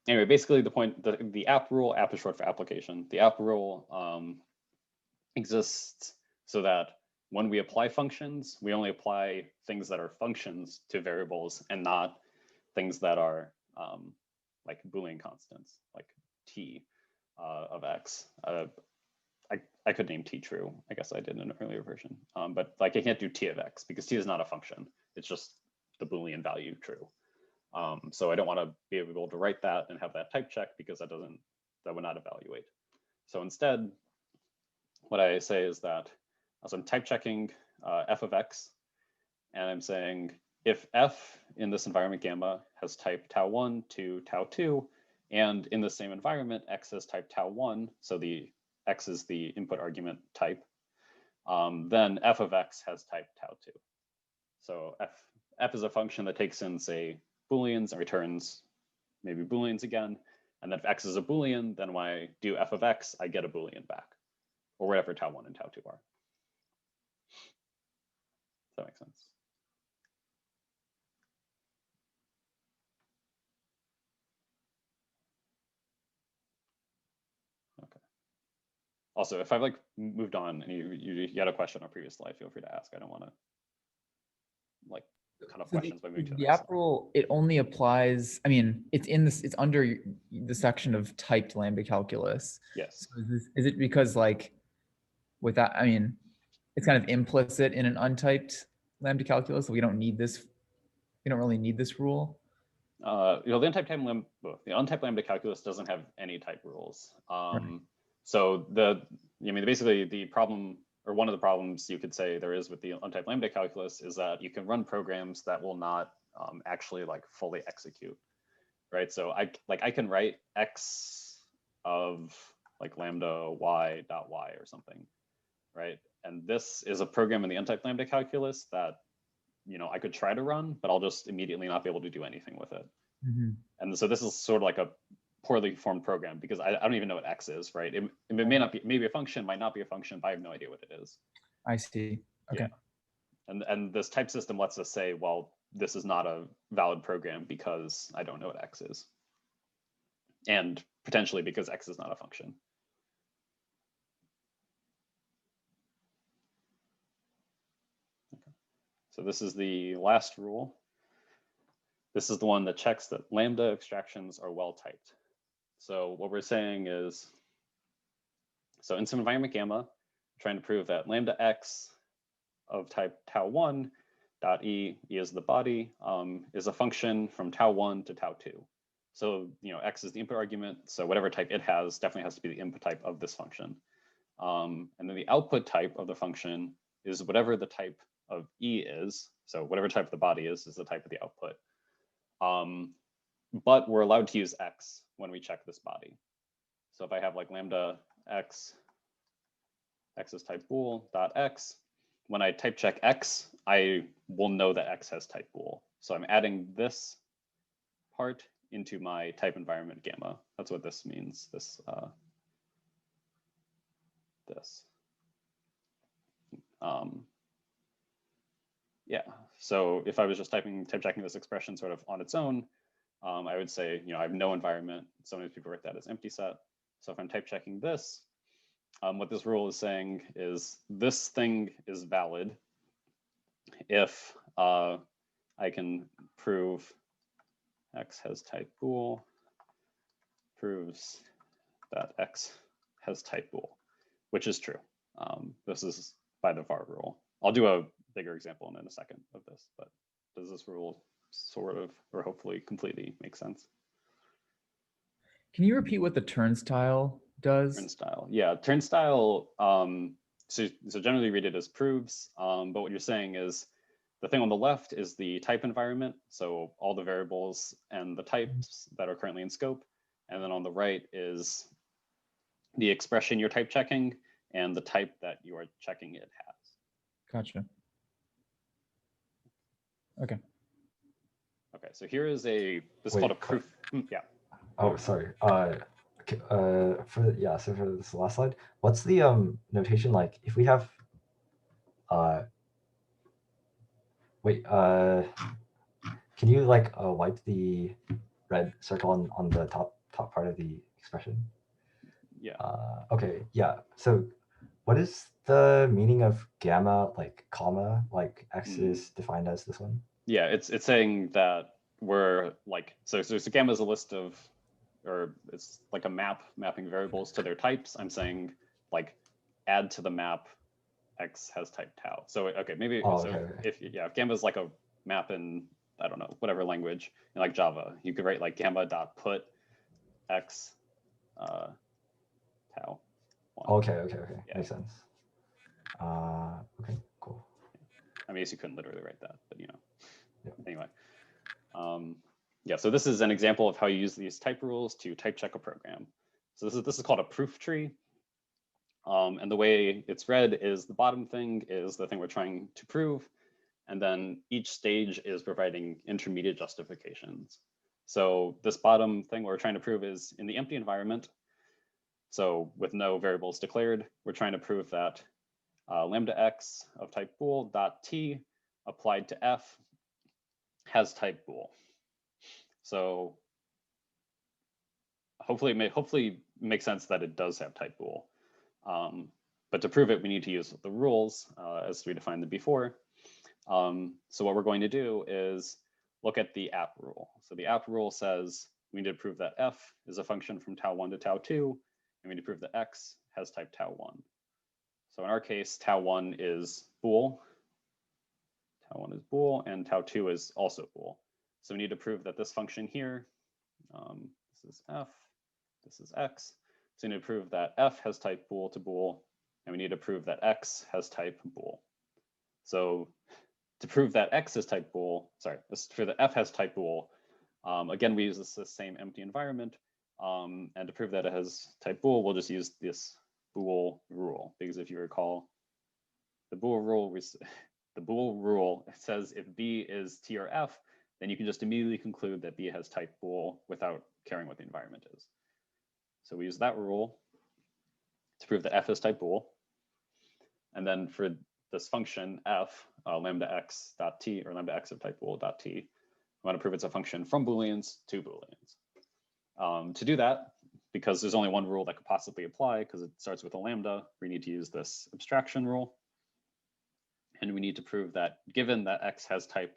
Anyway, basically the point, the app rule, app is short for application. The app rule exists so that when we apply functions, we only apply things that are functions to variables and not things that are like Boolean constants, like t of x. I could name t true. I guess I did in an earlier version, but like I can't do t of x because t is not a function. It's just the Boolean value true. So I don't want to be able to write that and have that type check because that would not evaluate. So instead, what I say is that as I'm type checking f of x, and I'm saying if f in this environment gamma has type tau1 to tau2, and in the same environment x has type tau1, so the x is the input argument type, then f of x has type tau2. So f is a function that takes in, say, Booleans and returns maybe Booleans again. And then if x is a Boolean, then when I do f of x, I get a Boolean back, or whatever tau1 and tau2 are. Does that make sense? Okay. Also, if I've like moved on and you had a question on a previous slide, feel free to ask. I don't want to like cut off questions by moving to the app rule, it only applies, I mean, it's in this, it's under the section of typed Lambda calculus. Yes. So is it because like with that, I mean, it's kind of implicit in an untyped Lambda calculus. We don't need this. We don't really need this rule. You know, the untyped Lambda calculus doesn't have any type rules. Right. So basically the problem, or one of the problems you could say there is with the untyped Lambda calculus is that you can run programs that will not actually like fully execute, right? So I can write x of like lambda y dot y or something, right? And this is a program in the untyped Lambda calculus that, you know, I could try to run, but I'll just immediately not be able to do anything with it. Mm-hmm. And so this is sort of like a poorly formed program because I don't even know what x is, right? It may not be, maybe a function, might not be a function, but I have no idea what it is. I see. Okay. Yeah. And this type system lets us say, well, this is not a valid program because I don't know what x is. And potentially because x is not a function. Okay. So this is the last rule. This is the one that checks that Lambda extractions are well typed. So what we're saying is, so in some environment gamma, trying to prove that lambda x of type tau1 dot e is the body, is a function from tau1 to tau2. So, you know, x is the input argument. So whatever type it has definitely has to be the input type of this function. And then the output type of the function is whatever the type of e is. So whatever type of the body is the type of the output. But we're allowed to use x when we check this body. So if I have like lambda x is type bool dot x, when I type check x, I will know that x has type bool. So I'm adding this part into my type environment gamma. That's what this means. This. Yeah. So if I was just type checking this expression sort of on its own, I would say, you know, I have no environment. Sometimes people write that as empty set. So if I'm type checking this, what this rule is saying is this thing is valid if I can prove x has type bool proves that x has type bool, which is true. This is by the var rule. I'll do a bigger example in a second of this, but does this rule sort of, or hopefully completely make sense? Can you repeat what the turnstile does? Turnstile, yeah, turnstile. so generally read it as proves, but what you're saying is the thing on the left is the type environment, so all the variables and the types that are currently in scope, and then on the right is the expression you're type checking and the type that you are checking it has. Gotcha. Okay. Okay, so here is this is called a proof. Yeah. Oh, sorry. So for this last slide, what's the notation like if we have can you like wipe the red circle on the top part of the expression? Yeah. Okay, yeah. So what is the meaning of gamma, like comma, like X is defined as this one? Yeah, it's saying that we're like, so gamma is a list of, or it's like a mapping variables to their types. I'm saying like add to the map X has type tau. So okay, maybe if gamma is like a map in, I don't know, whatever language, in like Java, you could write like gamma.put X tau. Okay. Yeah. Makes sense. Okay, cool. I mean, I guess you couldn't literally write that, but you know. Yeah. Anyway, yeah. So this is an example of how you use these type rules to type check a program. So this is called a proof tree. And the way it's read is the bottom thing is the thing we're trying to prove, and then each stage is providing intermediate justifications. So this bottom thing we're trying to prove is in the empty environment. So with no variables declared, we're trying to prove that lambda x of type bool dot t applied to f has type bool. So hopefully it makes sense that it does have type bool. But to prove it, we need to use the rules as we defined them before. So what we're going to do is look at the app rule. So the app rule says we need to prove that f is a function from tau1 to tau2, and we need to prove that x has type tau1. So in our case, tau1 is bool. Tau1 is bool, and tau2 is also bool. So we need to prove that this function here, this is f, this is x. So we need to prove that f has type bool to bool, and we need to prove that x has type bool. So to prove that x is type bool, for the f has type bool, again, we use this same empty environment. And to prove that it has type bool, we'll just use this bool rule, because if you recall, the bool rule, it says if b is t or f, then you can just immediately conclude that b has type bool without caring what the environment is. So we use that rule to prove that f is type bool. And then for this function f, lambda x dot t, or lambda x of type bool dot t, I want to prove it's a function from Booleans to Booleans. To do that, because there's only one rule that could possibly apply, because it starts with a lambda, we need to use this abstraction rule. And we need to prove that given that x has type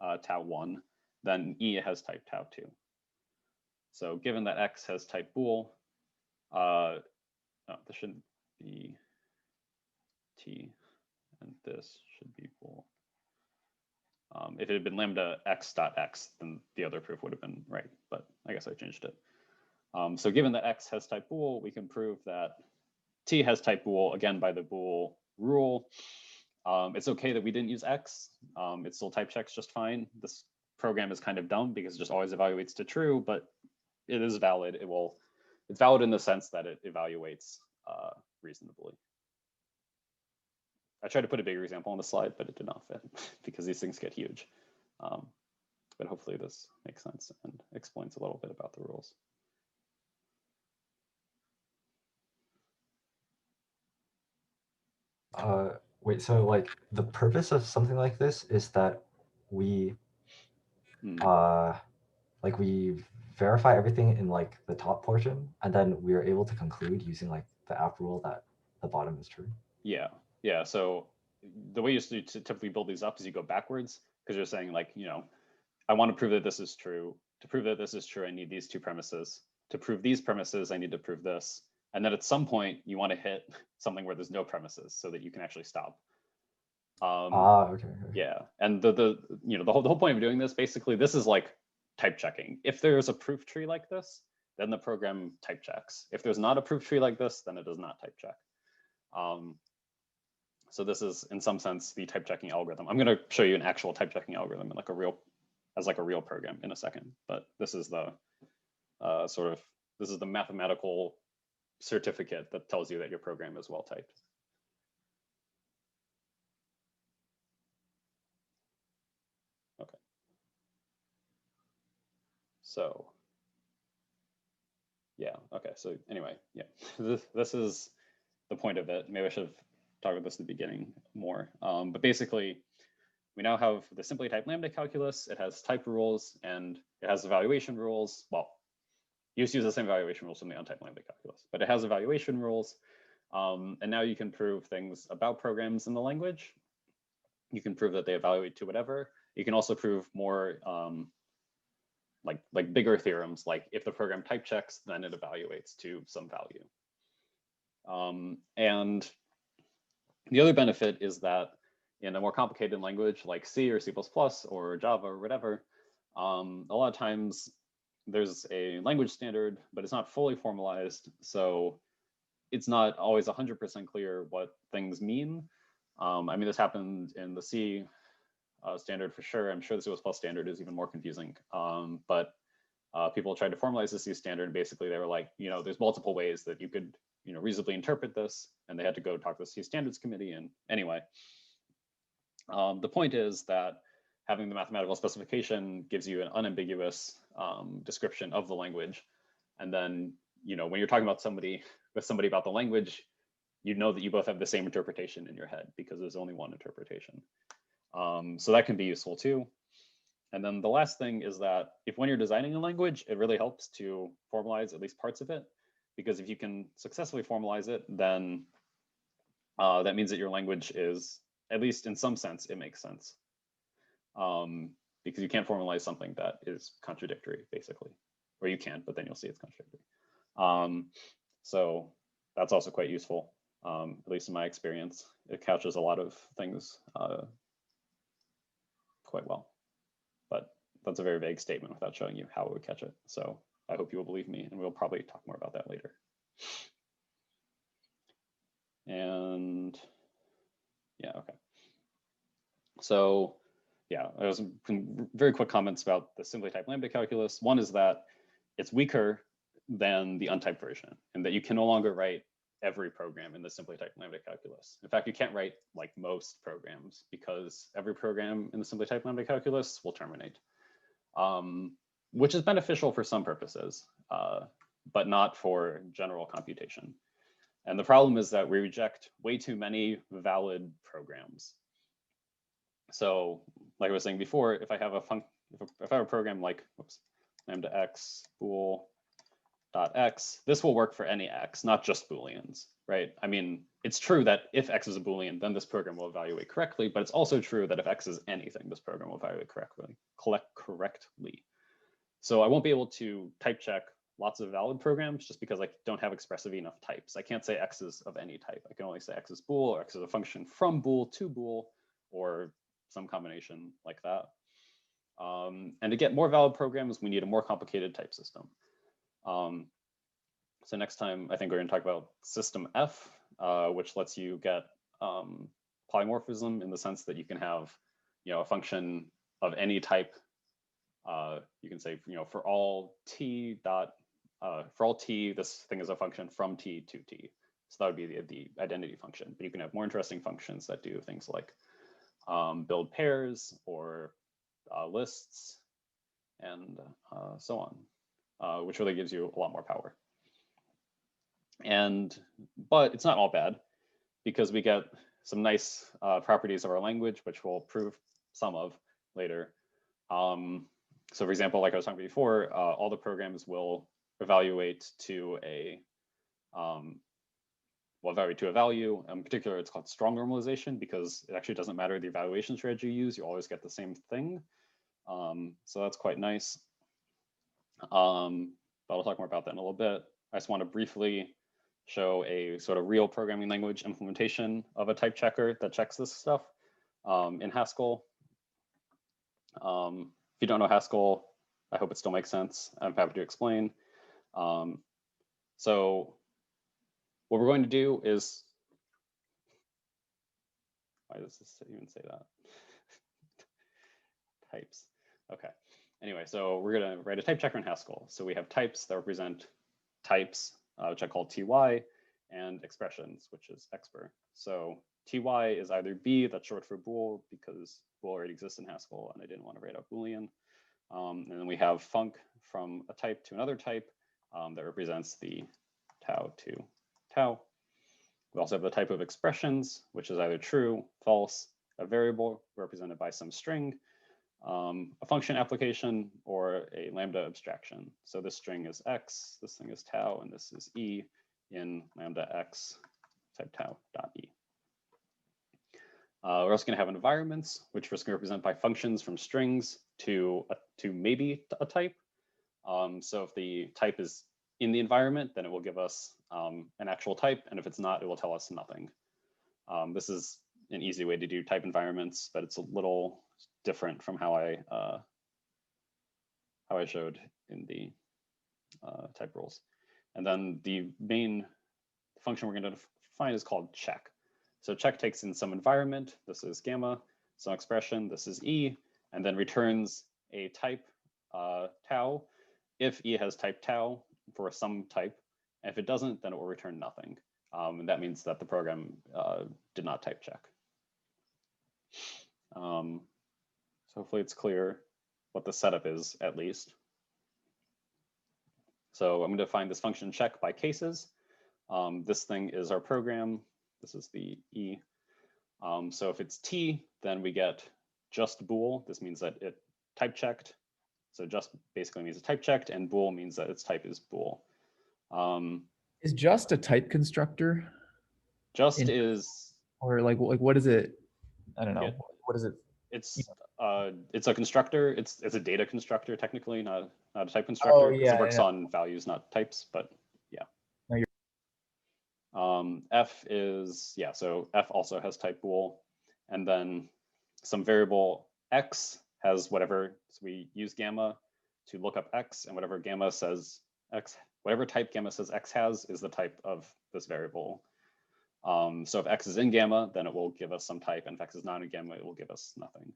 tau1, then e has type tau2. So given that x has type bool, this shouldn't be t, and this should be bool. If it had been lambda x dot x, then the other proof would have been right, but I guess I changed it. So given that x has type bool, we can prove that t has type bool, again, by the bool rule. It's okay that we didn't use x. It still type checks just fine. This program is kind of dumb because it just always evaluates to true, but it is valid. It's valid in the sense that it evaluates reasonably. I tried to put a bigger example on the slide, but it did not fit because these things get huge. But hopefully this makes sense and explains a little bit about the rules. Wait, so like the purpose of something like this is that we we verify everything in like the top portion, and then we are able to conclude using like the app rule that the bottom is true. Yeah. So the way you typically build these up is you go backwards, because you're saying like, I want to prove that this is true. To prove that this is true, I need these two premises. To prove these premises, I need to prove this. And then at some point, you want to hit something where there's no premises so that you can actually stop. Okay. Yeah, and the whole point of doing this, basically, this is like type checking. If there's a proof tree like this, then the program type checks. If there's not a proof tree like this, then it does not type check. So this is in some sense the type checking algorithm. I'm going to show you an actual type checking algorithm in like a real program in a second, but this is the this is the mathematical certificate that tells you that your program is well typed. Okay. So yeah, okay. So anyway, yeah, this is the point of it. Maybe I should have talked about this at the beginning more. But basically, we now have the simply typed Lambda calculus. It has type rules and it has evaluation rules. Well, you just use the same evaluation rules from the untyped Lambda calculus, but it has evaluation rules. And now you can prove things about programs in the language. You can prove that they evaluate to whatever. You can also prove more like bigger theorems, like if the program type checks, then it evaluates to some value. And the other benefit is that in a more complicated language like C or C++ or Java or whatever, a lot of times there's a language standard, but it's not fully formalized. So it's not always 100% clear what things mean. I mean, this happened in the C standard for sure. I'm sure the C++ standard is even more confusing. But people tried to formalize the C standard. Basically, they were like, there's multiple ways that you could, reasonably interpret this, and they had to go talk to the C standards committee. And anyway, the point is that having the mathematical specification gives you an unambiguous description of the language. And then, when you're talking about somebody about the language, you know that you both have the same interpretation in your head because there's only one interpretation. So that can be useful too. And then the last thing is that when you're designing a language, it really helps to formalize at least parts of it, because if you can successfully formalize it, then that means that your language is, at least in some sense, it makes sense. Because you can't formalize something that is contradictory, basically. Or you can, but then you'll see it's contradictory. So that's also quite useful, at least in my experience. It captures a lot of things quite well. But that's a very vague statement without showing you how it would catch it. So I hope you will believe me, and we'll probably talk more about that later. And yeah, okay. So yeah, there's some very quick comments about the simply typed Lambda calculus. One is that it's weaker than the untyped version, and that you can no longer write every program in the simply typed Lambda calculus. In fact, you can't write like most programs, because every program in the simply typed Lambda calculus will terminate, which is beneficial for some purposes, but not for general computation. And the problem is that we reject way too many valid programs. So like I was saying before, if I have a program like lambda x bool dot x, this will work for any x, not just Booleans, right? I mean, it's true that if x is a Boolean, then this program will evaluate correctly, but it's also true that if x is anything, this program will evaluate correctly. So I won't be able to type check lots of valid programs just because I don't have expressive enough types. I can't say x is of any type. I can only say x is bool, or x is a function from bool to bool, or some combination like that. And to get more valid programs, we need a more complicated type system. So next time, I think we're going to talk about system F, which lets you get polymorphism in the sense that you can have, a function of any type. You can say, for all t, this thing is a function from t to t. So that would be the identity function. But you can have more interesting functions that do things like build pairs or lists and so on, which really gives you a lot more power. But it's not all bad, because we get some nice properties of our language, which we'll prove some of later. So for example, like I was talking before, all the programs will evaluate to a value. In particular, it's called strong normalization, because it actually doesn't matter the evaluation strategy you use, you always get the same thing. So that's quite nice. But I'll talk more about that in a little bit. I just want to briefly show a sort of real programming language implementation of a type checker that checks this stuff in Haskell. If you don't know Haskell, I hope it still makes sense. I'm happy to explain. So what we're going to do is, Why does this even say that? Types. Okay. Anyway, so we're going to write a type checker in Haskell. So we have types that represent types, which I call ty, and expressions, which is expr. So ty is either b, that's short for bool, because bool already exists in Haskell, and I didn't want to write out Boolean. And then we have func from a type to another type that represents the tau to tau. We also have the type of expressions, which is either true, false, a variable represented by some string, a function application, or a Lambda abstraction. So this string is x, this thing is tau, and this is e in Lambda x type tau dot e. We're also going to have environments, which we're going to represent by functions from strings to maybe a type. So if the type is in the environment, then it will give us an actual type, and if it's not, it will tell us nothing. This is an easy way to do type environments, but it's a little different from how I showed in the type rules. And then the main function we're going to define is called check. So check takes in some environment, this is gamma, some expression, this is e, and then returns a type tau if e has type tau for some type. And if it doesn't, then it will return nothing. And that means that the program did not type check. So hopefully it's clear what the setup is, at least. So I'm going to define this function check by cases. This thing is our program. This is the E. So if it's T, then we get just bool. This means that it type checked. So just basically means it type checked, and bool means that its type is bool. Is just a type constructor? Just is, or like what is it? I don't know. Yeah. What is it? It's a constructor. It's a data constructor technically, not a type constructor. Oh, yeah, it works on values, not types. But yeah. No, F is, yeah. So F also has type bool, and then some variable X has whatever. So we use gamma to look up X, and whatever gamma says X, whatever type gamma says X has is the type of this variable. So if X is in gamma, then it will give us some type, and if X is not in gamma, it will give us nothing.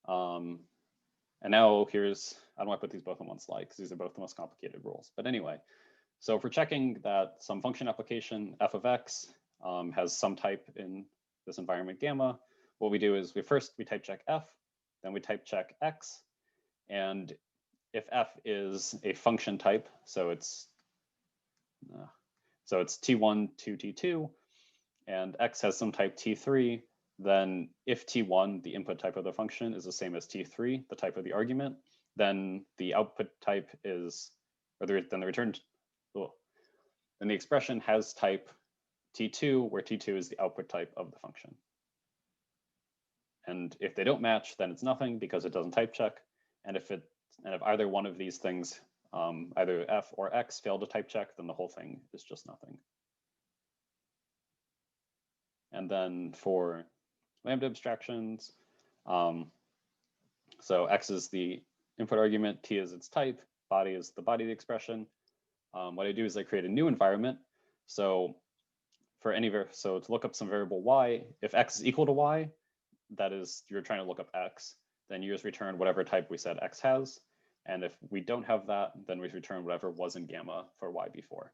And now here's, I don't want to put these both on one slide because these are both the most complicated rules. But anyway, so if we're checking that some function application f of x has some type in this environment gamma, what we do is we type check f, then we type check x. And if f is a function type, so it's t1 to t2, and x has some type t3, then if t1, the input type of the function, is the same as t3, the type of the argument, then the output type is, then the expression has type t2, where t2 is the output type of the function. And if they don't match, then it's nothing because it doesn't type check. And if either one of these things, either f or x, fail to type check, then the whole thing is just nothing. And then for Lambda abstractions, so x is the input argument, t is its type, body is the body of the expression. What I do is I create a new environment. So for so to look up some variable y, if x is equal to y, that is, you're trying to look up x, then you just return whatever type we said x has. And if we don't have that, then we return whatever was in gamma for y before.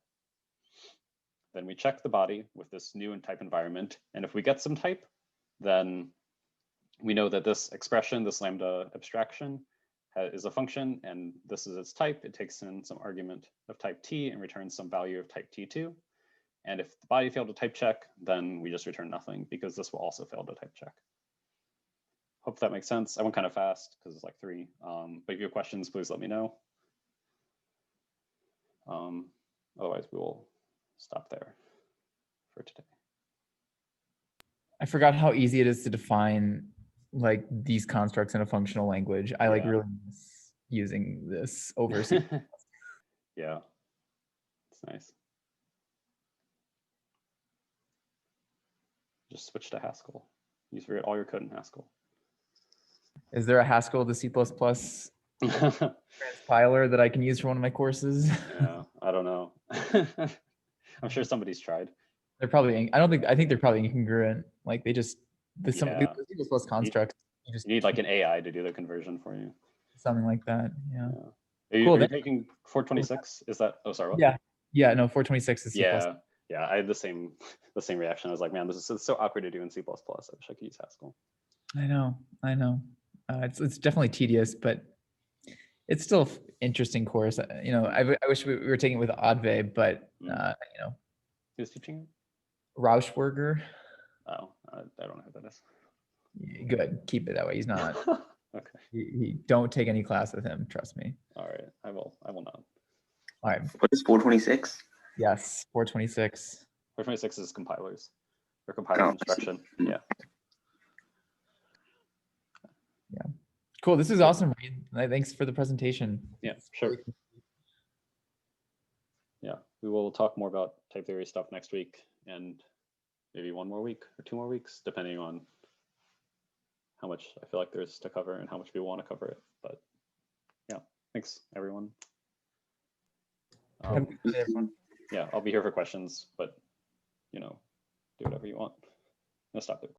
Then we check the body with this new type environment. And if we get some type, then we know that this expression, this Lambda abstraction, is a function, and this is its type. It takes in some argument of type t and returns some value of type t2. And if the body failed to type check, then we just return nothing because this will also fail to type check. Hope that makes sense. I went kind of fast because it's like 3. But if you have questions, please let me know. Otherwise, we will stop there for today. I forgot how easy it is to define like these constructs in a functional language. I like really miss using this over C++. Yeah, it's nice. Just switch to Haskell. You just write all your code in Haskell. Is there a Haskell to C++ transpiler that I can use for one of my courses? Yeah, I don't know. I'm sure somebody's tried. They're probably, I think they're probably incongruent. Like they just, some Yeah. C++ constructs, you just You need like an AI to do the conversion for you. something like that. Yeah. Are you, Cool, are you that- taking 426? Is that, oh, sorry, what? Yeah. Yeah. No, 426 is C++. Yeah, I had the same reaction. I was like, man, this is so awkward to do in C++. I wish I could use Haskell. I know. It's definitely tedious, but it's still interesting course. You know, I wish we were taking it with Adve, but you know, Who's teaching it? Rauschberger. Oh, I don't know who that is. Good, keep it that way. He's not. Okay. He don't take any class with him. Trust me. All right, I will not. All right. What is 426? Yes, 426. 426 is compilers or compiler construction. Yeah. Cool. This is awesome, Reed. Thanks for the presentation. Yeah, sure. Yeah, we will talk more about type theory stuff next week and maybe 1 more week or 2 more weeks, depending on how much I feel like there's to cover and how much we want to cover it. But yeah, thanks everyone. Have a good day, everyone. Yeah, I'll be here for questions, but do whatever you want. I'm gonna stop there.